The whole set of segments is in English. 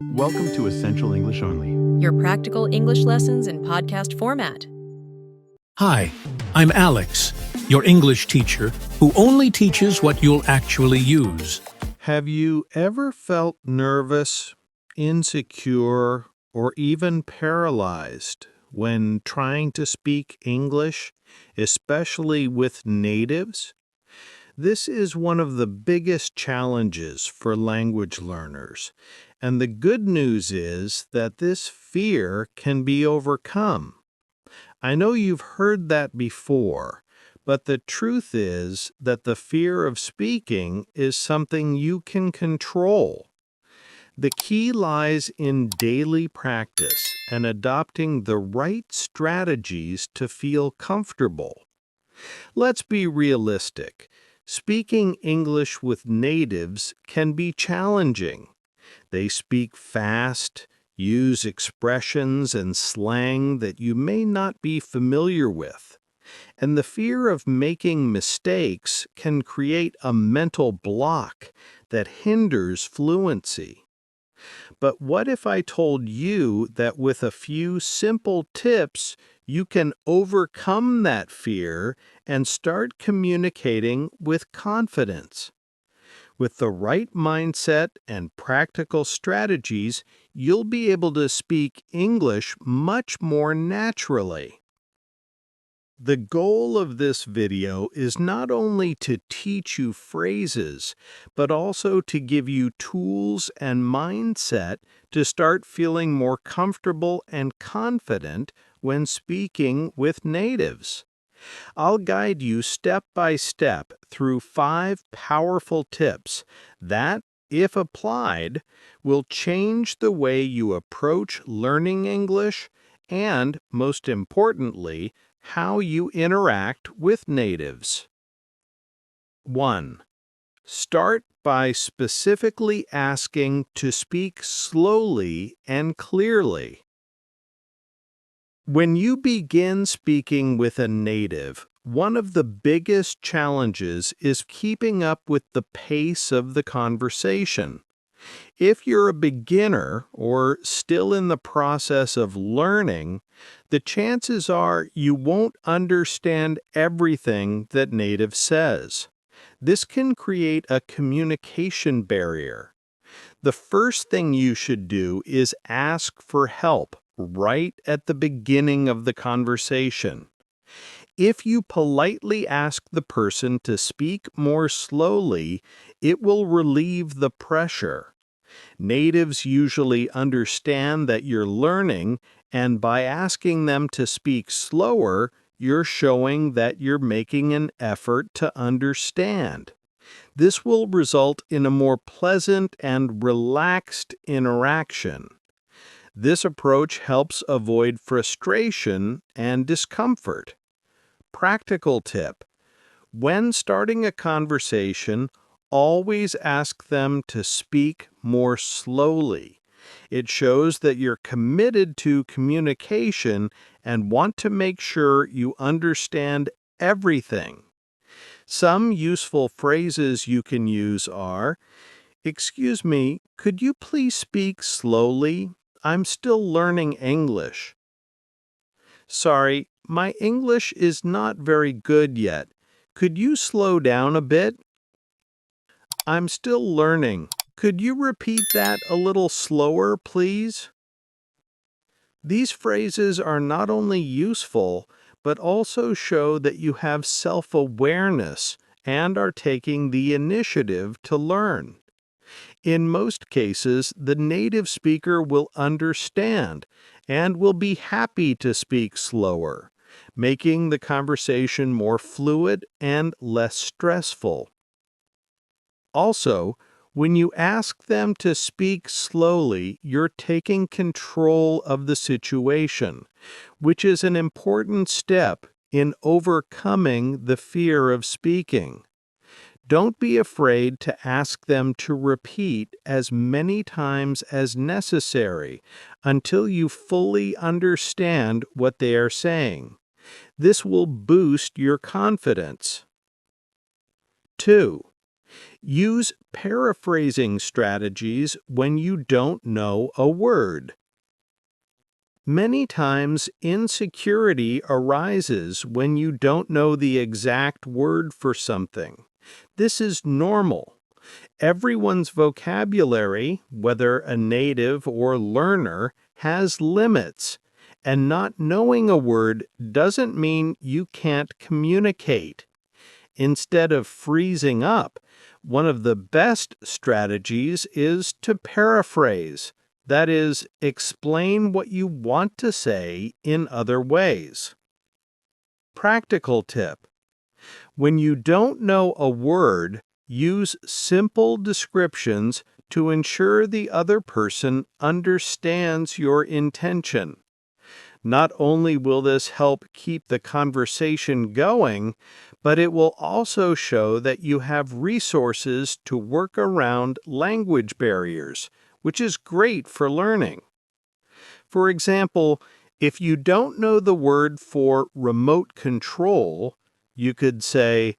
Welcome to Essential English Only. Your practical English lessons in podcast format. Hi, I'm Alex, your English teacher who only teaches what you'll actually use. Have you ever felt nervous, insecure, or even paralyzed when trying to speak English, especially with natives? This is one of the biggest challenges for language learners, and the good news is that this fear can be overcome. I know you've heard that before, but the truth is that the fear of speaking is something you can control. The key lies in daily practice and adopting the right strategies to feel comfortable. Let's be realistic. Speaking English with natives can be challenging. They speak fast, use expressions and slang that you may not be familiar with, and the fear of making mistakes can create a mental block that hinders fluency. But what if I told you that with a few simple tips, you can overcome that fear and start communicating with confidence? With the right mindset and practical strategies, you'll be able to speak English much more naturally. The goal of this video is not only to teach you phrases, but also to give you tools and mindset to start feeling more comfortable and confident when speaking with natives. I'll guide you step by step through 5 powerful tips that, if applied, will change the way you approach learning English and, most importantly, how you interact with natives. 1. Start by specifically asking to speak slowly and clearly. When you begin speaking with a native, one of the biggest challenges is keeping up with the pace of the conversation. If you're a beginner or still in the process of learning, the chances are you won't understand everything that native says. This can create a communication barrier. The first thing you should do is ask for help right at the beginning of the conversation. If you politely ask the person to speak more slowly, it will relieve the pressure. Natives usually understand that you're learning, and by asking them to speak slower, you're showing that you're making an effort to understand. This will result in a more pleasant and relaxed interaction. This approach helps avoid frustration and discomfort. Practical tip: when starting a conversation, always ask them to speak more slowly. It shows that you're committed to communication and want to make sure you understand everything. Some useful phrases you can use are, "Excuse me, could you please speak slowly? I'm still learning English." "Sorry, my English is not very good yet. Could you slow down a bit?" "I'm still learning. Could you repeat that a little slower, please?" These phrases are not only useful, but also show that you have self-awareness and are taking the initiative to learn. In most cases, the native speaker will understand and will be happy to speak slower, making the conversation more fluid and less stressful. Also, when you ask them to speak slowly, you're taking control of the situation, which is an important step in overcoming the fear of speaking. Don't be afraid to ask them to repeat as many times as necessary until you fully understand what they are saying. This will boost your confidence. 2. Use paraphrasing strategies when you don't know a word. Many times, insecurity arises when you don't know the exact word for something. This is normal. Everyone's vocabulary, whether a native or learner, has limits, and not knowing a word doesn't mean you can't communicate. Instead of freezing up, one of the best strategies is to paraphrase. That is, explain what you want to say in other ways. Practical tip: when you don't know a word, use simple descriptions to ensure the other person understands your intention. Not only will this help keep the conversation going, but it will also show that you have resources to work around language barriers, which is great for learning. For example, if you don't know the word for remote control, you could say,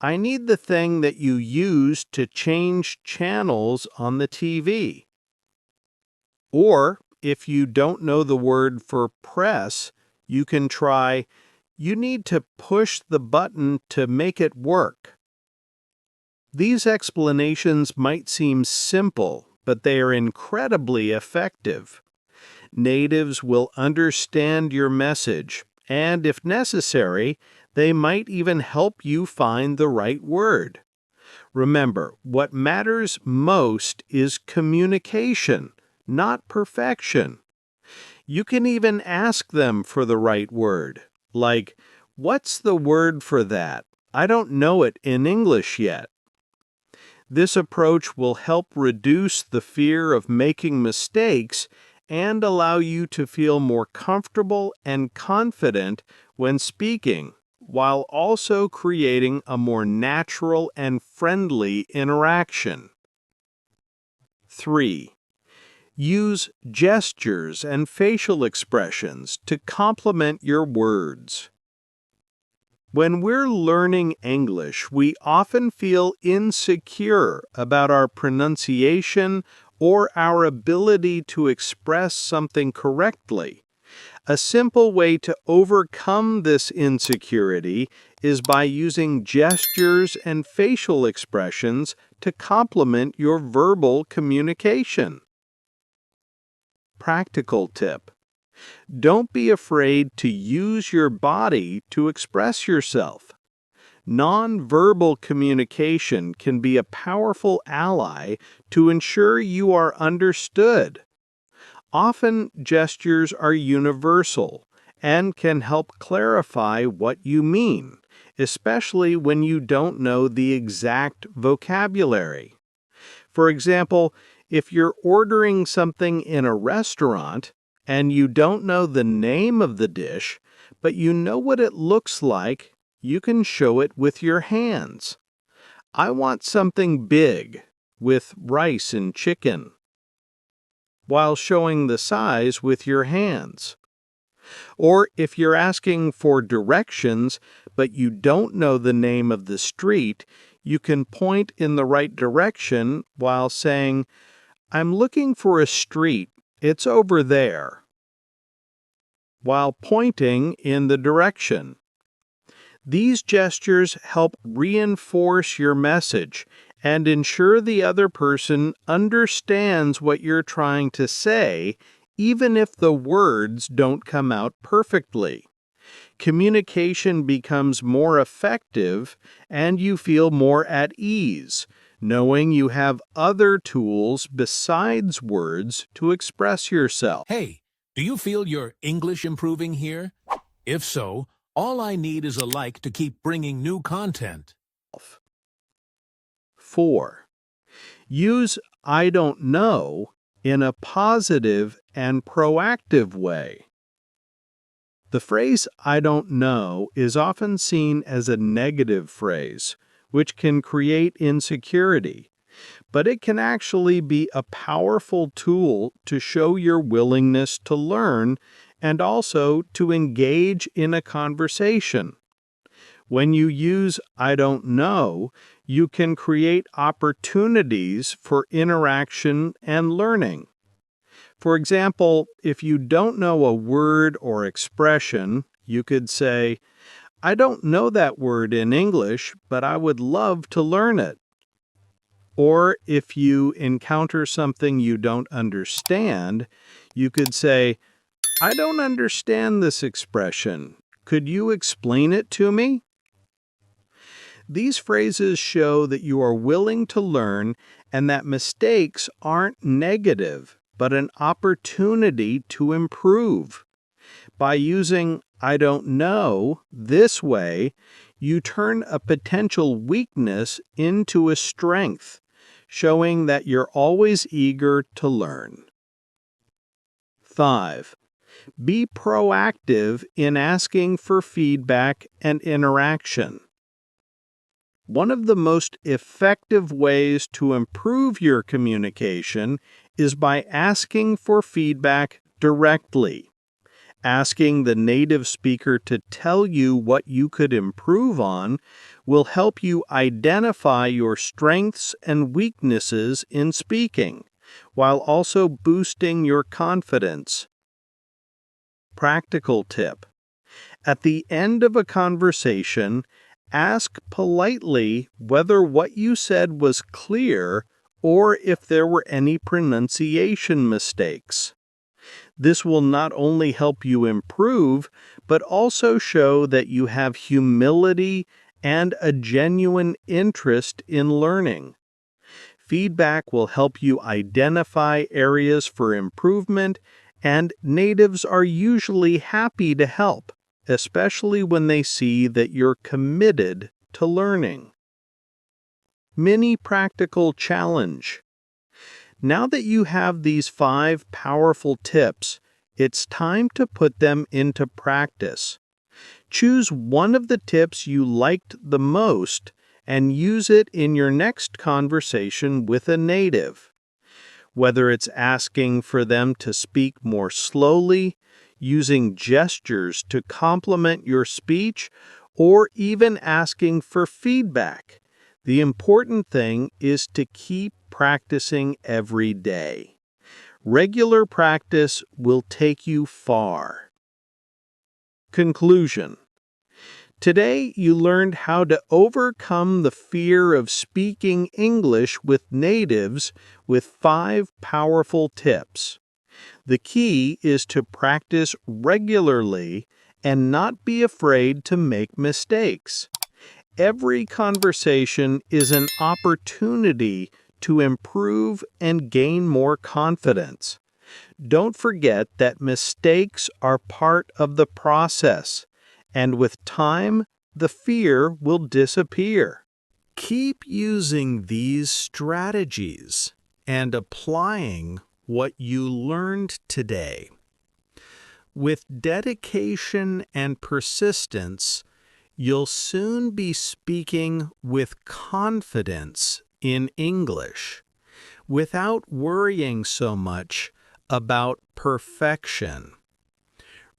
"I need the thing that you use to change channels on the TV." Or, if you don't know the word for press, you can try, "You need to push the button to make it work." These explanations might seem simple, but they are incredibly effective. Natives will understand your message, and if necessary, they might even help you find the right word. Remember, what matters most is communication, not perfection. You can even ask them for the right word, like, "What's the word for that? I don't know it in English yet." This approach will help reduce the fear of making mistakes and allow you to feel more comfortable and confident when speaking, while also creating a more natural and friendly interaction. 3. Use gestures and facial expressions to complement your words. When we're learning English, we often feel insecure about our pronunciation or our ability to express something correctly. A simple way to overcome this insecurity is by using gestures and facial expressions to complement your verbal communication. Practical tip: don't be afraid to use your body to express yourself. Nonverbal communication can be a powerful ally to ensure you are understood. Often, gestures are universal and can help clarify what you mean, especially when you don't know the exact vocabulary. For example, if you're ordering something in a restaurant and you don't know the name of the dish, but you know what it looks like, you can show it with your hands. "I want something big with rice and chicken," while showing the size with your hands. Or if you're asking for directions, but you don't know the name of the street, you can point in the right direction while saying, "I'm looking for a street. It's over there," while pointing in the direction. These gestures help reinforce your message and ensure the other person understands what you're trying to say, even if the words don't come out perfectly. Communication becomes more effective and you feel more at ease, knowing you have other tools besides words to express yourself. Hey, do you feel your English improving here? If so, all I need is a like to keep bringing new content. 4. Use "I don't know" in a positive and proactive way. The phrase "I don't know" is often seen as a negative phrase, which can create insecurity, but it can actually be a powerful tool to show your willingness to learn and also to engage in a conversation. When you use I don't know, you can create opportunities for interaction and learning. For example, if you don't know a word or expression, you could say, I don't know that word in English, but I would love to learn it. Or if you encounter something you don't understand, you could say, I don't understand this expression. Could you explain it to me? These phrases show that you are willing to learn and that mistakes aren't negative, but an opportunity to improve. By using I don't know this way, you turn a potential weakness into a strength, showing that you're always eager to learn. 5. Be proactive in asking for feedback and interaction. One of the most effective ways to improve your communication is by asking for feedback directly. Asking the native speaker to tell you what you could improve on will help you identify your strengths and weaknesses in speaking, while also boosting your confidence. Practical tip: at the end of a conversation, ask politely whether what you said was clear or if there were any pronunciation mistakes. This will not only help you improve, but also show that you have humility and a genuine interest in learning. Feedback will help you identify areas for improvement, and natives are usually happy to help, especially when they see that you're committed to learning. Mini practical challenge. Now that you have these 5 powerful tips, it's time to put them into practice. Choose one of the tips you liked the most and use it in your next conversation with a native. Whether it's asking for them to speak more slowly, using gestures to complement your speech, or even asking for feedback, the important thing is to keep practicing every day. Regular practice will take you far. Conclusion. Today, you learned how to overcome the fear of speaking English with natives with 5 powerful tips. The key is to practice regularly and not be afraid to make mistakes. Every conversation is an opportunity to improve and gain more confidence. Don't forget that mistakes are part of the process, and with time, the fear will disappear. Keep using these strategies and applying what you learned today. With dedication and persistence, you'll soon be speaking with confidence in English, without worrying so much about perfection.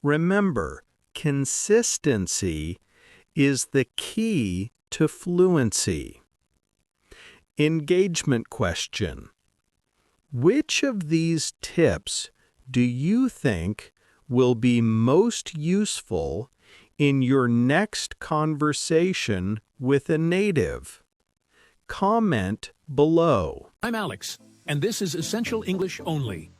Remember, consistency is the key to fluency. Engagement question: which of these tips do you think will be most useful in your next conversation with a native? Comment below. I'm Alex, and this is Essential English Only.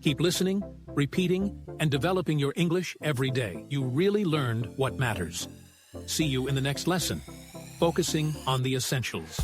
Keep listening, repeating, and developing your English every day. You really learned what matters. See you in the next lesson, focusing on the essentials.